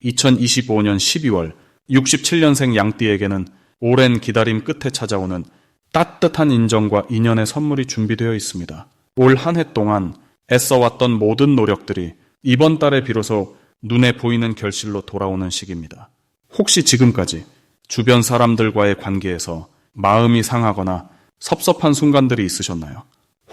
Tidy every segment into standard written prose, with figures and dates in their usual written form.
2025년 12월 67년생 양띠에게는 오랜 기다림 끝에 찾아오는 따뜻한 인정과 인연의 선물이 준비되어 있습니다. 올 한 해 동안 애써왔던 모든 노력들이 이번 달에 비로소 눈에 보이는 결실로 돌아오는 시기입니다. 혹시 지금까지 주변 사람들과의 관계에서 마음이 상하거나 섭섭한 순간들이 있으셨나요?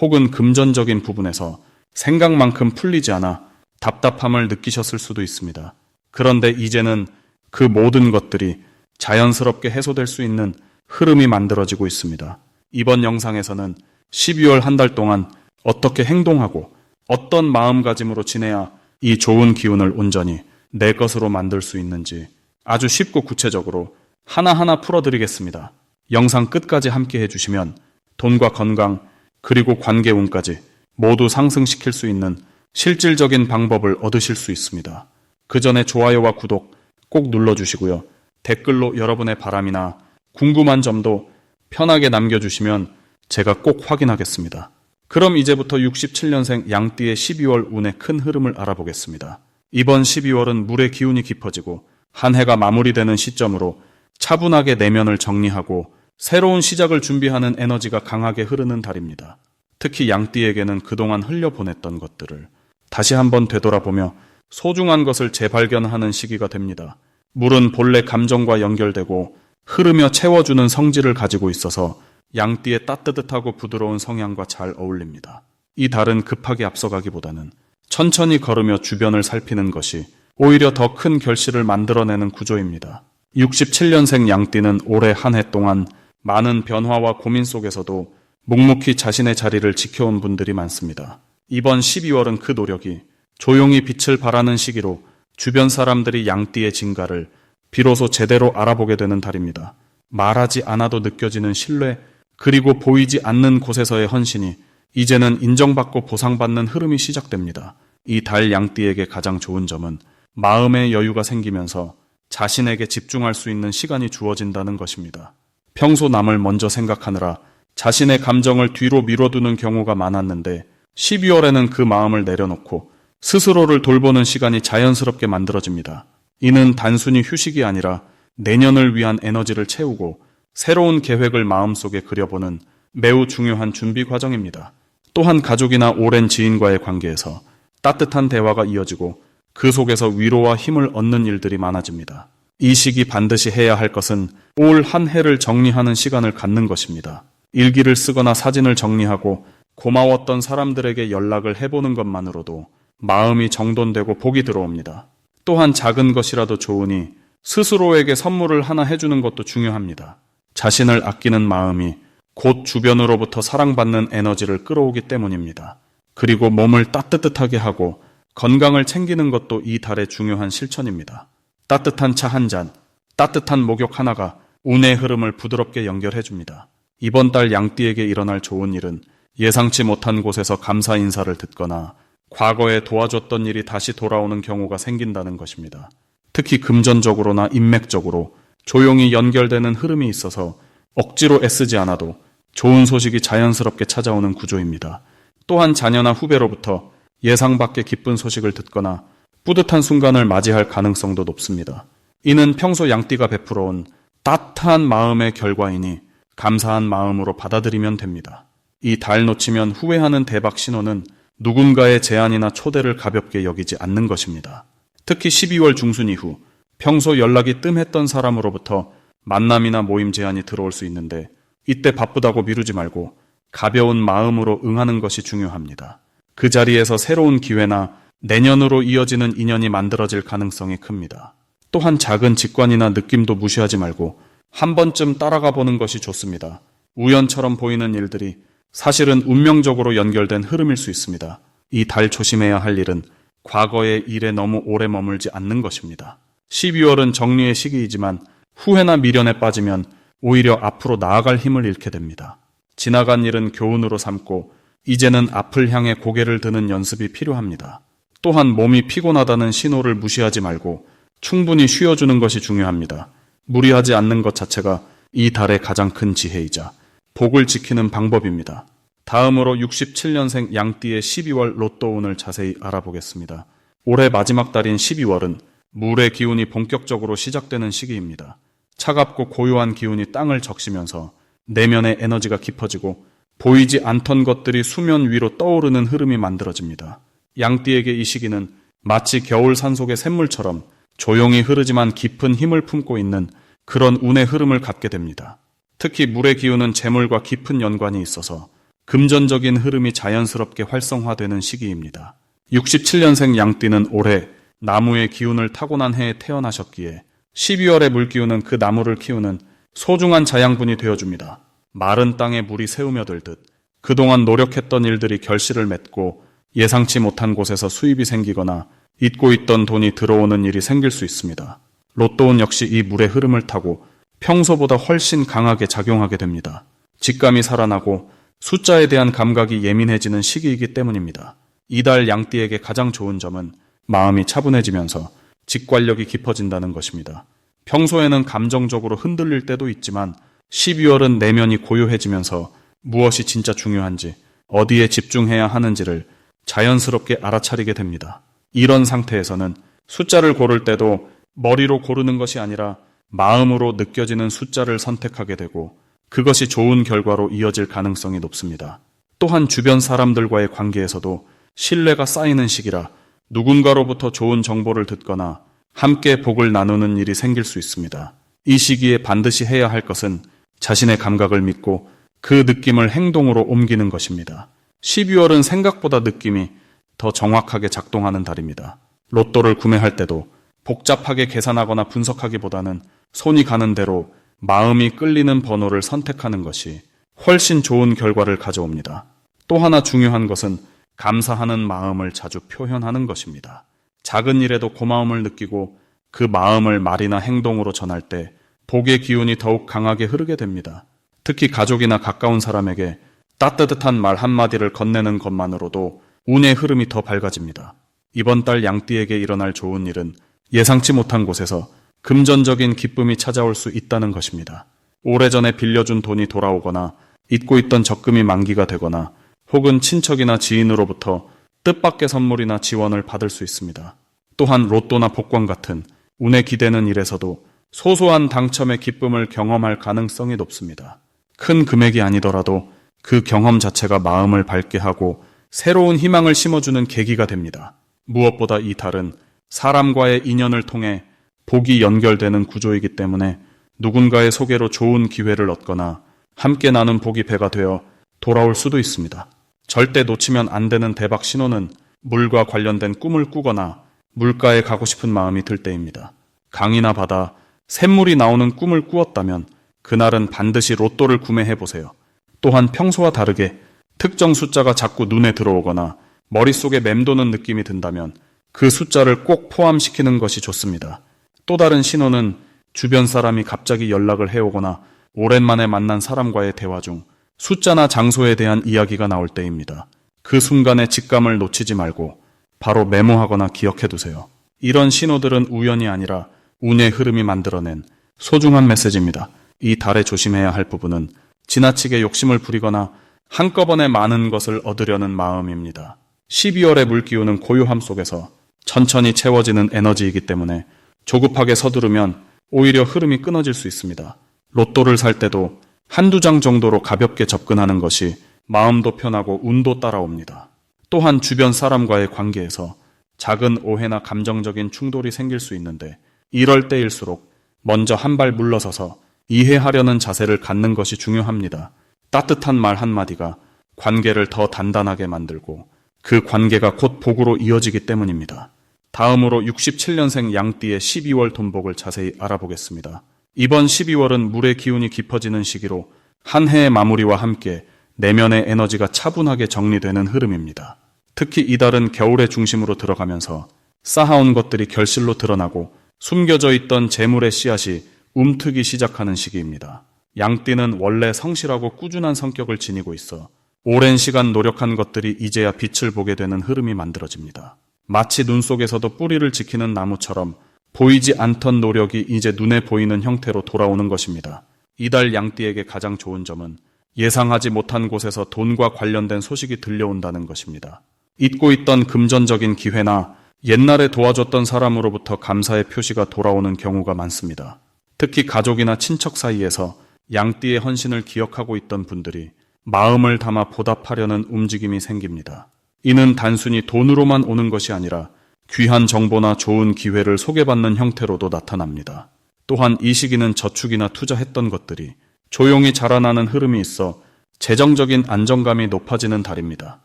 혹은 금전적인 부분에서 생각만큼 풀리지 않아 답답함을 느끼셨을 수도 있습니다. 그런데 이제는 그 모든 것들이 자연스럽게 해소될 수 있는 흐름이 만들어지고 있습니다. 이번 영상에서는 12월 한 달 동안 어떻게 행동하고 어떤 마음가짐으로 지내야 이 좋은 기운을 온전히 내 것으로 만들 수 있는지 아주 쉽고 구체적으로 하나하나 풀어드리겠습니다. 영상 끝까지 함께 해주시면 돈과 건강 그리고 관계운까지 모두 상승시킬 수 있는 실질적인 방법을 얻으실 수 있습니다. 그 전에 좋아요와 구독 꼭 눌러주시고요. 댓글로 여러분의 바람이나 궁금한 점도 편하게 남겨주시면 제가 꼭 확인하겠습니다. 그럼 이제부터 67년생 양띠의 12월 운의 큰 흐름을 알아보겠습니다. 이번 12월은 물의 기운이 깊어지고 한 해가 마무리되는 시점으로 차분하게 내면을 정리하고 새로운 시작을 준비하는 에너지가 강하게 흐르는 달입니다. 특히 양띠에게는 그동안 흘려보냈던 것들을 다시 한번 되돌아보며 소중한 것을 재발견하는 시기가 됩니다. 물은 본래 감정과 연결되고 흐르며 채워주는 성질을 가지고 있어서 양띠의 따뜻하고 부드러운 성향과 잘 어울립니다. 이 달은 급하게 앞서가기보다는 천천히 걸으며 주변을 살피는 것이 오히려 더 큰 결실을 만들어내는 구조입니다. 67년생 양띠는 올해 한 해 동안 많은 변화와 고민 속에서도 묵묵히 자신의 자리를 지켜온 분들이 많습니다. 이번 12월은 그 노력이 조용히 빛을 발하는 시기로 주변 사람들이 양띠의 진가를 비로소 제대로 알아보게 되는 달입니다. 말하지 않아도 느껴지는 신뢰 그리고 보이지 않는 곳에서의 헌신이 이제는 인정받고 보상받는 흐름이 시작됩니다. 이 달 양띠에게 가장 좋은 점은 마음의 여유가 생기면서 자신에게 집중할 수 있는 시간이 주어진다는 것입니다. 평소 남을 먼저 생각하느라 자신의 감정을 뒤로 미뤄두는 경우가 많았는데 12월에는 그 마음을 내려놓고 스스로를 돌보는 시간이 자연스럽게 만들어집니다. 이는 단순히 휴식이 아니라 내년을 위한 에너지를 채우고 새로운 계획을 마음속에 그려보는 매우 중요한 준비 과정입니다. 또한 가족이나 오랜 지인과의 관계에서 따뜻한 대화가 이어지고 그 속에서 위로와 힘을 얻는 일들이 많아집니다. 이 시기 반드시 해야 할 것은 올 한 해를 정리하는 시간을 갖는 것입니다. 일기를 쓰거나 사진을 정리하고 고마웠던 사람들에게 연락을 해보는 것만으로도 마음이 정돈되고 복이 들어옵니다. 또한 작은 것이라도 좋으니 스스로에게 선물을 하나 해주는 것도 중요합니다. 자신을 아끼는 마음이 곧 주변으로부터 사랑받는 에너지를 끌어오기 때문입니다. 그리고 몸을 따뜻하게 하고 건강을 챙기는 것도 이 달의 중요한 실천입니다. 따뜻한 차 한 잔, 따뜻한 목욕 하나가 운의 흐름을 부드럽게 연결해줍니다. 이번 달 양띠에게 일어날 좋은 일은 예상치 못한 곳에서 감사 인사를 듣거나 과거에 도와줬던 일이 다시 돌아오는 경우가 생긴다는 것입니다. 특히 금전적으로나 인맥적으로 조용히 연결되는 흐름이 있어서 억지로 애쓰지 않아도 좋은 소식이 자연스럽게 찾아오는 구조입니다. 또한 자녀나 후배로부터 예상 밖의 기쁜 소식을 듣거나 뿌듯한 순간을 맞이할 가능성도 높습니다. 이는 평소 양띠가 베풀어온 따뜻한 마음의 결과이니 감사한 마음으로 받아들이면 됩니다. 이 달 놓치면 후회하는 대박 신호는 누군가의 제안이나 초대를 가볍게 여기지 않는 것입니다. 특히 12월 중순 이후 평소 연락이 뜸했던 사람으로부터 만남이나 모임 제안이 들어올 수 있는데 이때 바쁘다고 미루지 말고 가벼운 마음으로 응하는 것이 중요합니다. 그 자리에서 새로운 기회나 내년으로 이어지는 인연이 만들어질 가능성이 큽니다. 또한 작은 직관이나 느낌도 무시하지 말고 한 번쯤 따라가 보는 것이 좋습니다. 우연처럼 보이는 일들이 사실은 운명적으로 연결된 흐름일 수 있습니다. 이 달 조심해야 할 일은 과거의 일에 너무 오래 머물지 않는 것입니다. 12월은 정리의 시기이지만 후회나 미련에 빠지면 오히려 앞으로 나아갈 힘을 잃게 됩니다. 지나간 일은 교훈으로 삼고 이제는 앞을 향해 고개를 드는 연습이 필요합니다. 또한 몸이 피곤하다는 신호를 무시하지 말고 충분히 쉬어주는 것이 중요합니다. 무리하지 않는 것 자체가 이 달의 가장 큰 지혜이자 복을 지키는 방법입니다. 다음으로 67년생 양띠의 12월 로또 운을 자세히 알아보겠습니다. 올해 마지막 달인 12월은 물의 기운이 본격적으로 시작되는 시기입니다. 차갑고 고요한 기운이 땅을 적시면서 내면의 에너지가 깊어지고 보이지 않던 것들이 수면 위로 떠오르는 흐름이 만들어집니다. 양띠에게 이 시기는 마치 겨울 산속의 샘물처럼 조용히 흐르지만 깊은 힘을 품고 있는 그런 운의 흐름을 갖게 됩니다. 특히 물의 기운은 재물과 깊은 연관이 있어서 금전적인 흐름이 자연스럽게 활성화되는 시기입니다. 67년생 양띠는 올해 나무의 기운을 타고난 해에 태어나셨기에 12월의 물기운은 그 나무를 키우는 소중한 자양분이 되어줍니다. 마른 땅에 물이 새우며 들듯 그동안 노력했던 일들이 결실을 맺고 예상치 못한 곳에서 수입이 생기거나 잊고 있던 돈이 들어오는 일이 생길 수 있습니다. 로또운 역시 이 물의 흐름을 타고 평소보다 훨씬 강하게 작용하게 됩니다. 직감이 살아나고 숫자에 대한 감각이 예민해지는 시기이기 때문입니다. 이달 양띠에게 가장 좋은 점은 마음이 차분해지면서 직관력이 깊어진다는 것입니다. 평소에는 감정적으로 흔들릴 때도 있지만 12월은 내면이 고요해지면서 무엇이 진짜 중요한지, 어디에 집중해야 하는지를 자연스럽게 알아차리게 됩니다. 이런 상태에서는 숫자를 고를 때도 머리로 고르는 것이 아니라 마음으로 느껴지는 숫자를 선택하게 되고 그것이 좋은 결과로 이어질 가능성이 높습니다. 또한 주변 사람들과의 관계에서도 신뢰가 쌓이는 시기라 누군가로부터 좋은 정보를 듣거나 함께 복을 나누는 일이 생길 수 있습니다. 이 시기에 반드시 해야 할 것은 자신의 감각을 믿고 그 느낌을 행동으로 옮기는 것입니다. 12월은 생각보다 느낌이 더 정확하게 작동하는 달입니다. 로또를 구매할 때도 복잡하게 계산하거나 분석하기보다는 손이 가는 대로 마음이 끌리는 번호를 선택하는 것이 훨씬 좋은 결과를 가져옵니다. 또 하나 중요한 것은 감사하는 마음을 자주 표현하는 것입니다. 작은 일에도 고마움을 느끼고 그 마음을 말이나 행동으로 전할 때 복의 기운이 더욱 강하게 흐르게 됩니다. 특히 가족이나 가까운 사람에게 따뜻한 말 한마디를 건네는 것만으로도 운의 흐름이 더 밝아집니다. 이번 달 양띠에게 일어날 좋은 일은 예상치 못한 곳에서 금전적인 기쁨이 찾아올 수 있다는 것입니다. 오래전에 빌려준 돈이 돌아오거나 잊고 있던 적금이 만기가 되거나 혹은 친척이나 지인으로부터 뜻밖의 선물이나 지원을 받을 수 있습니다. 또한 로또나 복권 같은 운에 기대는 일에서도 소소한 당첨의 기쁨을 경험할 가능성이 높습니다. 큰 금액이 아니더라도 그 경험 자체가 마음을 밝게 하고 새로운 희망을 심어주는 계기가 됩니다. 무엇보다 이 달은 사람과의 인연을 통해 복이 연결되는 구조이기 때문에 누군가의 소개로 좋은 기회를 얻거나 함께 나눈 복이 배가 되어 돌아올 수도 있습니다. 절대 놓치면 안 되는 대박 신호는 물과 관련된 꿈을 꾸거나 물가에 가고 싶은 마음이 들 때입니다. 강이나 바다, 샘물이 나오는 꿈을 꾸었다면 그날은 반드시 로또를 구매해보세요. 또한 평소와 다르게 특정 숫자가 자꾸 눈에 들어오거나 머릿속에 맴도는 느낌이 든다면 그 숫자를 꼭 포함시키는 것이 좋습니다. 또 다른 신호는 주변 사람이 갑자기 연락을 해오거나 오랜만에 만난 사람과의 대화 중 숫자나 장소에 대한 이야기가 나올 때입니다. 그 순간의 직감을 놓치지 말고 바로 메모하거나 기억해두세요. 이런 신호들은 우연이 아니라 운의 흐름이 만들어낸 소중한 메시지입니다. 이 달에 조심해야 할 부분은 지나치게 욕심을 부리거나 한꺼번에 많은 것을 얻으려는 마음입니다. 12월의 물기운은 고요함 속에서 천천히 채워지는 에너지이기 때문에 조급하게 서두르면 오히려 흐름이 끊어질 수 있습니다. 로또를 살 때도 한두 장 정도로 가볍게 접근하는 것이 마음도 편하고 운도 따라옵니다. 또한 주변 사람과의 관계에서 작은 오해나 감정적인 충돌이 생길 수 있는데 이럴 때일수록 먼저 한 발 물러서서 이해하려는 자세를 갖는 것이 중요합니다. 따뜻한 말 한마디가 관계를 더 단단하게 만들고 그 관계가 곧 복으로 이어지기 때문입니다. 다음으로 67년생 양띠의 12월 돈복을 자세히 알아보겠습니다. 이번 12월은 물의 기운이 깊어지는 시기로 한 해의 마무리와 함께 내면의 에너지가 차분하게 정리되는 흐름입니다. 특히 이달은 겨울의 중심으로 들어가면서 쌓아온 것들이 결실로 드러나고 숨겨져 있던 재물의 씨앗이 움트기 시작하는 시기입니다. 양띠는 원래 성실하고 꾸준한 성격을 지니고 있어 오랜 시간 노력한 것들이 이제야 빛을 보게 되는 흐름이 만들어집니다. 마치 눈 속에서도 뿌리를 지키는 나무처럼 보이지 않던 노력이 이제 눈에 보이는 형태로 돌아오는 것입니다. 이달 양띠에게 가장 좋은 점은 예상하지 못한 곳에서 돈과 관련된 소식이 들려온다는 것입니다. 잊고 있던 금전적인 기회나 옛날에 도와줬던 사람으로부터 감사의 표시가 돌아오는 경우가 많습니다. 특히 가족이나 친척 사이에서 양띠의 헌신을 기억하고 있던 분들이 마음을 담아 보답하려는 움직임이 생깁니다. 이는 단순히 돈으로만 오는 것이 아니라 귀한 정보나 좋은 기회를 소개받는 형태로도 나타납니다. 또한 이 시기는 저축이나 투자했던 것들이 조용히 자라나는 흐름이 있어 재정적인 안정감이 높아지는 달입니다.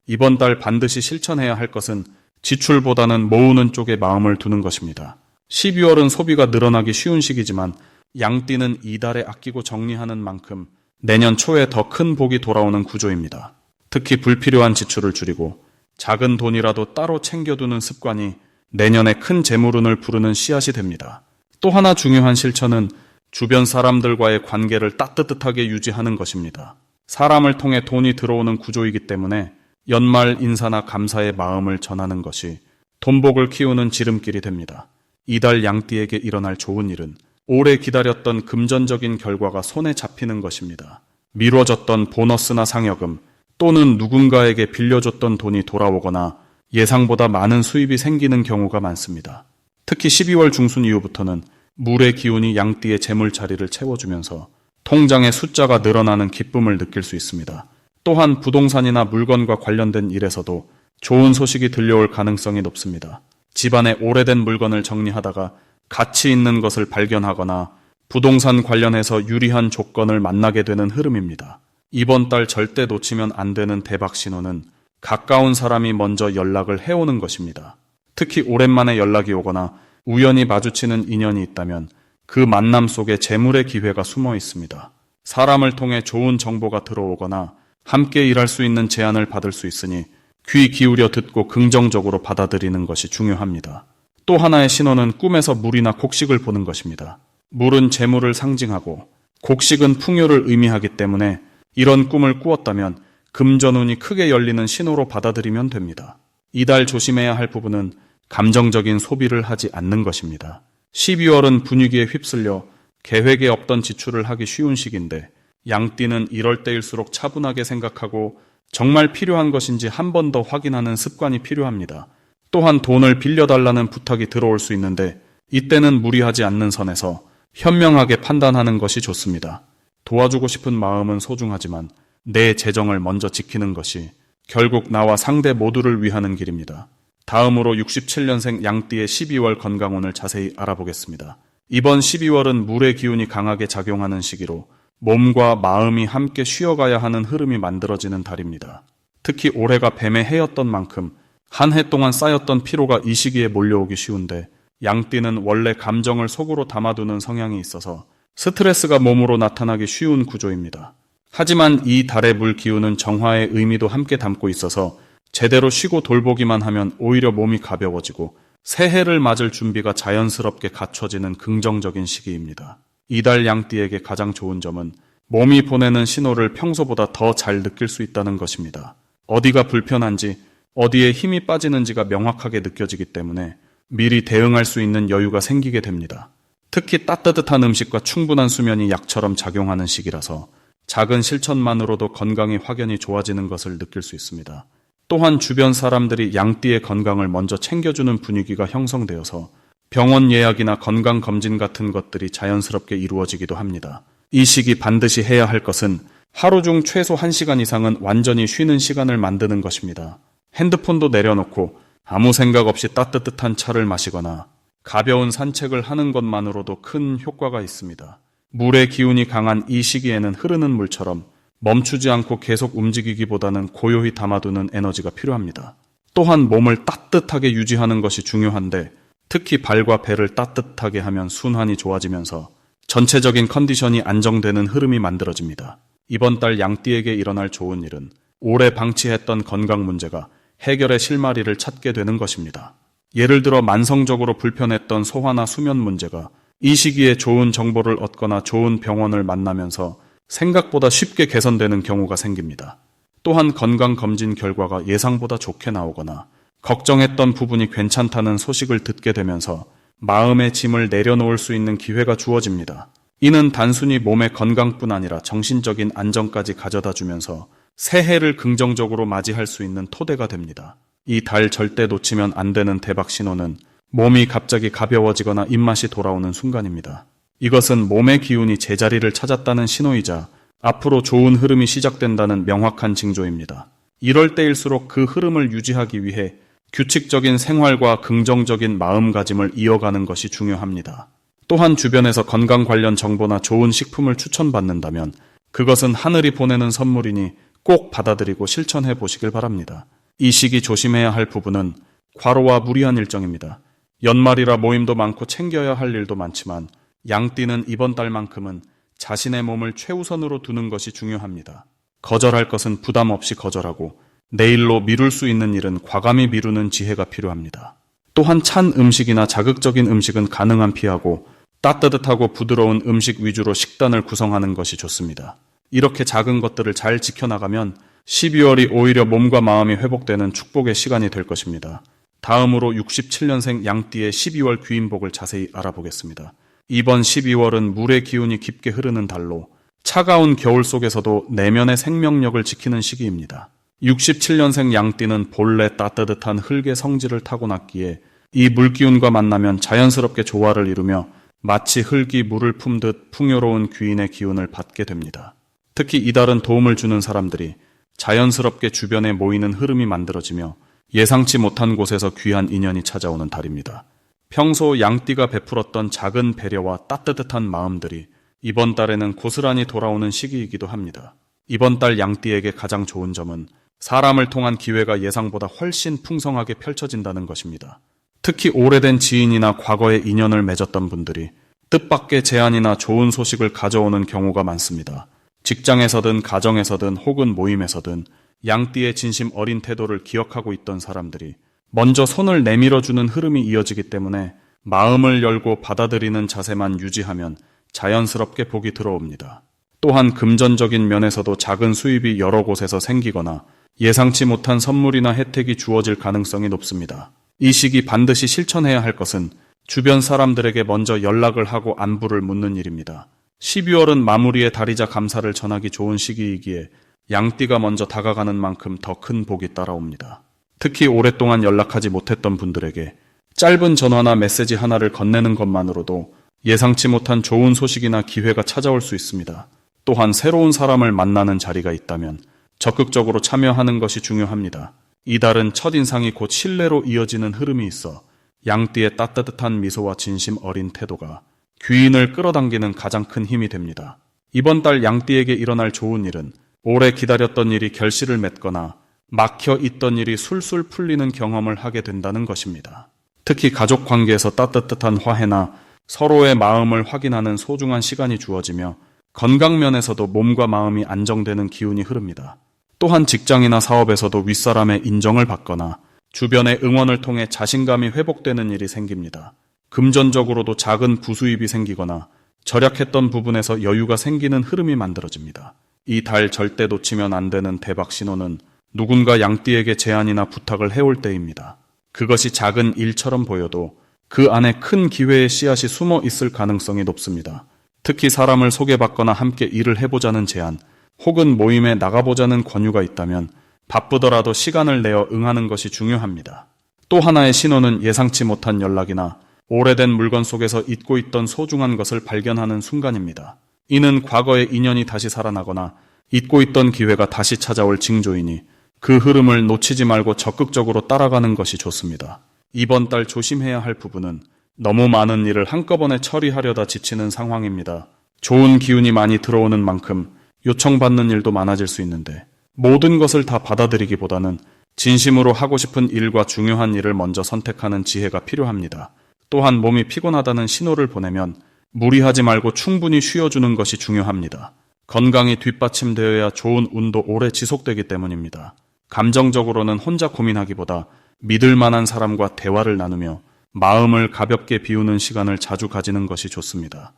이번 달 반드시 실천해야 할 것은 지출보다는 모으는 쪽에 마음을 두는 것입니다. 12월은 소비가 늘어나기 쉬운 시기지만 양띠는 이달에 아끼고 정리하는 만큼 내년 초에 더 큰 복이 돌아오는 구조입니다. 특히 불필요한 지출을 줄이고 작은 돈이라도 따로 챙겨두는 습관이 내년에 큰 재물운을 부르는 씨앗이 됩니다. 또 하나 중요한 실천은 주변 사람들과의 관계를 따뜻하게 유지하는 것입니다. 사람을 통해 돈이 들어오는 구조이기 때문에 연말 인사나 감사의 마음을 전하는 것이 돈복을 키우는 지름길이 됩니다. 이달 양띠에게 일어날 좋은 일은 오래 기다렸던 금전적인 결과가 손에 잡히는 것입니다. 미뤄졌던 보너스나 상여금 또는 누군가에게 빌려줬던 돈이 돌아오거나 예상보다 많은 수입이 생기는 경우가 많습니다. 특히 12월 중순 이후부터는 물의 기운이 양띠의 재물 자리를 채워주면서 통장의 숫자가 늘어나는 기쁨을 느낄 수 있습니다. 또한 부동산이나 물건과 관련된 일에서도 좋은 소식이 들려올 가능성이 높습니다. 집안에 오래된 물건을 정리하다가 가치 있는 것을 발견하거나 부동산 관련해서 유리한 조건을 만나게 되는 흐름입니다. 이번 달 절대 놓치면 안 되는 대박 신호는 가까운 사람이 먼저 연락을 해오는 것입니다. 특히 오랜만에 연락이 오거나 우연히 마주치는 인연이 있다면 그 만남 속에 재물의 기회가 숨어 있습니다. 사람을 통해 좋은 정보가 들어오거나 함께 일할 수 있는 제안을 받을 수 있으니 귀 기울여 듣고 긍정적으로 받아들이는 것이 중요합니다. 또 하나의 신호는 꿈에서 물이나 곡식을 보는 것입니다. 물은 재물을 상징하고 곡식은 풍요를 의미하기 때문에 이런 꿈을 꾸었다면 금전운이 크게 열리는 신호로 받아들이면 됩니다. 이달 조심해야 할 부분은 감정적인 소비를 하지 않는 것입니다. 12월은 분위기에 휩쓸려 계획에 없던 지출을 하기 쉬운 시기인데 양띠는 이럴 때일수록 차분하게 생각하고 정말 필요한 것인지 한 번 더 확인하는 습관이 필요합니다. 또한 돈을 빌려달라는 부탁이 들어올 수 있는데 이때는 무리하지 않는 선에서 현명하게 판단하는 것이 좋습니다. 도와주고 싶은 마음은 소중하지만 내 재정을 먼저 지키는 것이 결국 나와 상대 모두를 위하는 길입니다. 다음으로 67년생 양띠의 12월 건강운을 자세히 알아보겠습니다. 이번 12월은 물의 기운이 강하게 작용하는 시기로 몸과 마음이 함께 쉬어가야 하는 흐름이 만들어지는 달입니다. 특히 올해가 뱀의 해였던 만큼 한 해 동안 쌓였던 피로가 이 시기에 몰려오기 쉬운데 양띠는 원래 감정을 속으로 담아두는 성향이 있어서 스트레스가 몸으로 나타나기 쉬운 구조입니다. 하지만 이 달의 물 기운은 정화의 의미도 함께 담고 있어서 제대로 쉬고 돌보기만 하면 오히려 몸이 가벼워지고 새해를 맞을 준비가 자연스럽게 갖춰지는 긍정적인 시기입니다. 이달 양띠에게 가장 좋은 점은 몸이 보내는 신호를 평소보다 더 잘 느낄 수 있다는 것입니다. 어디가 불편한지, 어디에 힘이 빠지는지가 명확하게 느껴지기 때문에 미리 대응할 수 있는 여유가 생기게 됩니다. 특히 따뜻한 음식과 충분한 수면이 약처럼 작용하는 시기라서 작은 실천만으로도 건강이 확연히 좋아지는 것을 느낄 수 있습니다. 또한 주변 사람들이 양띠의 건강을 먼저 챙겨주는 분위기가 형성되어서 병원 예약이나 건강검진 같은 것들이 자연스럽게 이루어지기도 합니다. 이 시기 반드시 해야 할 것은 하루 중 최소 1시간 이상은 완전히 쉬는 시간을 만드는 것입니다. 핸드폰도 내려놓고 아무 생각 없이 따뜻한 차를 마시거나 가벼운 산책을 하는 것만으로도 큰 효과가 있습니다. 물의 기운이 강한 이 시기에는 흐르는 물처럼 멈추지 않고 계속 움직이기보다는 고요히 담아두는 에너지가 필요합니다. 또한 몸을 따뜻하게 유지하는 것이 중요한데 특히 발과 배를 따뜻하게 하면 순환이 좋아지면서 전체적인 컨디션이 안정되는 흐름이 만들어집니다. 이번 달 양띠에게 일어날 좋은 일은 오래 방치했던 건강 문제가 해결의 실마리를 찾게 되는 것입니다. 예를 들어 만성적으로 불편했던 소화나 수면 문제가 이 시기에 좋은 정보를 얻거나 좋은 병원을 만나면서 생각보다 쉽게 개선되는 경우가 생깁니다. 또한 건강검진 결과가 예상보다 좋게 나오거나 걱정했던 부분이 괜찮다는 소식을 듣게 되면서 마음의 짐을 내려놓을 수 있는 기회가 주어집니다. 이는 단순히 몸의 건강뿐 아니라 정신적인 안정까지 가져다 주면서 새해를 긍정적으로 맞이할 수 있는 토대가 됩니다. 이 달 절대 놓치면 안 되는 대박 신호는 몸이 갑자기 가벼워지거나 입맛이 돌아오는 순간입니다. 이것은 몸의 기운이 제자리를 찾았다는 신호이자 앞으로 좋은 흐름이 시작된다는 명확한 징조입니다. 이럴 때일수록 그 흐름을 유지하기 위해 규칙적인 생활과 긍정적인 마음가짐을 이어가는 것이 중요합니다. 또한 주변에서 건강 관련 정보나 좋은 식품을 추천받는다면 그것은 하늘이 보내는 선물이니 꼭 받아들이고 실천해 보시길 바랍니다. 이 시기 조심해야 할 부분은 과로와 무리한 일정입니다. 연말이라 모임도 많고 챙겨야 할 일도 많지만 양띠는 이번 달만큼은 자신의 몸을 최우선으로 두는 것이 중요합니다. 거절할 것은 부담 없이 거절하고 내일로 미룰 수 있는 일은 과감히 미루는 지혜가 필요합니다. 또한 찬 음식이나 자극적인 음식은 가능한 피하고 따뜻하고 부드러운 음식 위주로 식단을 구성하는 것이 좋습니다. 이렇게 작은 것들을 잘 지켜나가면 12월이 오히려 몸과 마음이 회복되는 축복의 시간이 될 것입니다. 다음으로 67년생 양띠의 12월 귀인복을 자세히 알아보겠습니다. 이번 12월은 물의 기운이 깊게 흐르는 달로 차가운 겨울 속에서도 내면의 생명력을 지키는 시기입니다. 67년생 양띠는 본래 따뜻한 흙의 성질을 타고났기에 이 물기운과 만나면 자연스럽게 조화를 이루며 마치 흙이 물을 품듯 풍요로운 귀인의 기운을 받게 됩니다. 특히 이달은 도움을 주는 사람들이 자연스럽게 주변에 모이는 흐름이 만들어지며 예상치 못한 곳에서 귀한 인연이 찾아오는 달입니다. 평소 양띠가 베풀었던 작은 배려와 따뜻한 마음들이 이번 달에는 고스란히 돌아오는 시기이기도 합니다. 이번 달 양띠에게 가장 좋은 점은 사람을 통한 기회가 예상보다 훨씬 풍성하게 펼쳐진다는 것입니다. 특히 오래된 지인이나 과거의 인연을 맺었던 분들이 뜻밖의 제안이나 좋은 소식을 가져오는 경우가 많습니다. 직장에서든 가정에서든 혹은 모임에서든 양띠의 진심 어린 태도를 기억하고 있던 사람들이 먼저 손을 내밀어주는 흐름이 이어지기 때문에 마음을 열고 받아들이는 자세만 유지하면 자연스럽게 복이 들어옵니다. 또한 금전적인 면에서도 작은 수입이 여러 곳에서 생기거나 예상치 못한 선물이나 혜택이 주어질 가능성이 높습니다. 이 시기 반드시 실천해야 할 것은 주변 사람들에게 먼저 연락을 하고 안부를 묻는 일입니다. 12월은 마무리의 달이자 감사를 전하기 좋은 시기이기에 양띠가 먼저 다가가는 만큼 더 큰 복이 따라옵니다. 특히 오랫동안 연락하지 못했던 분들에게 짧은 전화나 메시지 하나를 건네는 것만으로도 예상치 못한 좋은 소식이나 기회가 찾아올 수 있습니다. 또한 새로운 사람을 만나는 자리가 있다면 적극적으로 참여하는 것이 중요합니다. 이달은 첫인상이 곧 신뢰로 이어지는 흐름이 있어 양띠의 따뜻한 미소와 진심 어린 태도가 귀인을 끌어당기는 가장 큰 힘이 됩니다. 이번 달 양띠에게 일어날 좋은 일은 오래 기다렸던 일이 결실을 맺거나 막혀 있던 일이 술술 풀리는 경험을 하게 된다는 것입니다. 특히 가족 관계에서 따뜻한 화해나 서로의 마음을 확인하는 소중한 시간이 주어지며 건강면에서도 몸과 마음이 안정되는 기운이 흐릅니다. 또한 직장이나 사업에서도 윗사람의 인정을 받거나 주변의 응원을 통해 자신감이 회복되는 일이 생깁니다. 금전적으로도 작은 부수입이 생기거나 절약했던 부분에서 여유가 생기는 흐름이 만들어집니다. 이 달 절대 놓치면 안 되는 대박 신호는 누군가 양띠에게 제안이나 부탁을 해올 때입니다. 그것이 작은 일처럼 보여도 그 안에 큰 기회의 씨앗이 숨어 있을 가능성이 높습니다. 특히 사람을 소개받거나 함께 일을 해보자는 제안, 혹은 모임에 나가보자는 권유가 있다면 바쁘더라도 시간을 내어 응하는 것이 중요합니다. 또 하나의 신호는 예상치 못한 연락이나 오래된 물건 속에서 잊고 있던 소중한 것을 발견하는 순간입니다. 이는 과거의 인연이 다시 살아나거나 잊고 있던 기회가 다시 찾아올 징조이니 그 흐름을 놓치지 말고 적극적으로 따라가는 것이 좋습니다. 이번 달 조심해야 할 부분은 너무 많은 일을 한꺼번에 처리하려다 지치는 상황입니다. 좋은 기운이 많이 들어오는 만큼 요청받는 일도 많아질 수 있는데 모든 것을 다 받아들이기보다는 진심으로 하고 싶은 일과 중요한 일을 먼저 선택하는 지혜가 필요합니다. 또한 몸이 피곤하다는 신호를 보내면 무리하지 말고 충분히 쉬어주는 것이 중요합니다. 건강이 뒷받침되어야 좋은 운도 오래 지속되기 때문입니다. 감정적으로는 혼자 고민하기보다 믿을 만한 사람과 대화를 나누며 마음을 가볍게 비우는 시간을 자주 가지는 것이 좋습니다.